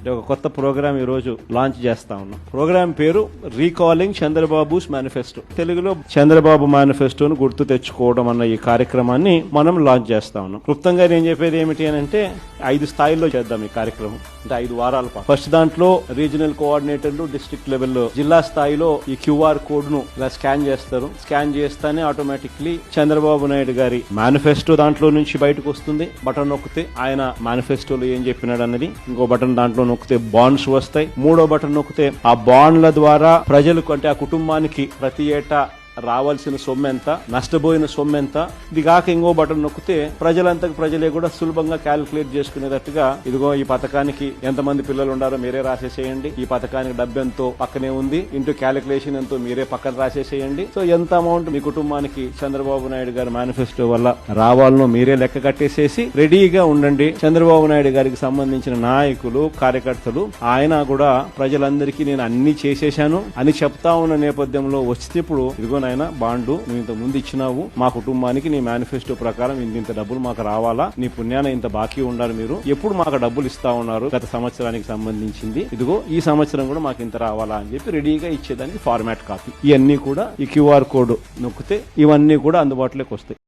ఒక కొత్త ప్రోగ్రామ్ ఈ రోజు లాంచ్ చేస్తా ఉన్నాం. ప్రోగ్రామ్ పేరు రీకాలింగ్ చంద్రబాబుస్ మేనిఫెస్టో. తెలుగులో చంద్రబాబు మేనిఫెస్టోను గుర్తు తెచ్చుకోవడం అన్న ఈ కార్యక్రమాన్ని మనం లాంచ్ చేస్తా ఉన్నాం. క్లుప్తంగా నేను చెప్పేది ఏమిటి అని అంటే 5 స్థాయిల్లో చేద్దాం ఈ కార్యక్రమం. అంటే 5 వారాల పాటు. ఫస్ట్ దాంట్లో రీజనల్ కోఆర్డినేటర్లు డిస్ట్రిక్ట్ లెవెల్లో జిల్లా స్థాయిలో ఈ QR కోడ్ ను ఇలా స్కాన్ చేస్తారు. స్కాన్ చేస్తానే ఆటోమేటిక్లీ చంద్రబాబు నాయుడు గారి మేనిఫెస్టో దాంట్లో నుంచి బయటకు వస్తుంది. బటన్ నొక్కితే ఆయన మేనిఫెస్టోలో ఏం చెప్పినాడు అన్నది. ఇంకో బటన్ దాంట్లో నొక్కితే బాండ్స్ వస్తాయి. మూడో బటన్ నొక్కితే ఆ బాండ్ల ద్వారా ప్రజలకు అంటే ఆ కుటుంబానికి ప్రతి ఏటా రావాల్సిన సొమ్ము ఎంత, నష్టపోయిన సొమ్ము ఎంత. ఇది కాక ఇంకో బటన్ నొక్కితే ప్రజలే కూడా సులభంగా క్యాలిక్యులేట్ చేసుకునేటట్టుగా ఇదిగో ఈ పథకానికి ఎంతమంది పిల్లలు ఉండారో మీరే రాసేసేయండి, ఈ పథకానికి డబ్బు ఎంతో పక్కనే ఉంది, ఇంటూ క్యాలిక్యులేషన్ ఎంతో మీరే పక్కన రాసేసేయండి. సో ఎంత అమౌంట్ మీ కుటుంబానికి చంద్రబాబు నాయుడు గారి మేనిఫెస్టో వల్ల రావాలనో మీరే లెక్క కట్టేసేసి రెడీగా ఉండండి. చంద్రబాబు నాయుడు గారికి సంబంధించిన నాయకులు కార్యకర్తలు ఆయన కూడా ప్రజలందరికీ నేను అన్ని చేసేశాను అని చెప్తా ఉన్న నేపథ్యంలో వస్తే ఇప్పుడు ఇదిగో నాయన బాండు నువ్వు ఇంత ముందు ఇచ్చినావు, మా కుటుంబానికి నీ మేనిఫెస్టో ప్రకారం ఇంత డబ్బులు మాకు రావాలా, నీ పుణ్యాన ఇంత బాకీ ఉండాలి, మీరు ఎప్పుడు మాకు డబ్బులు ఇస్తా ఉన్నారు గత సంవత్సరానికి సంబంధించింది, ఇదిగో ఈ సంవత్సరం కూడా మాకు ఇంత రావాలా అని చెప్పి రెడీగా ఇచ్చేదానికి ఫార్మాట్ కాపీ. ఇవన్నీ కూడా ఈ QR కోడ్ నొక్కితే ఇవన్నీ కూడా అందుబాటులోకి వస్తాయి.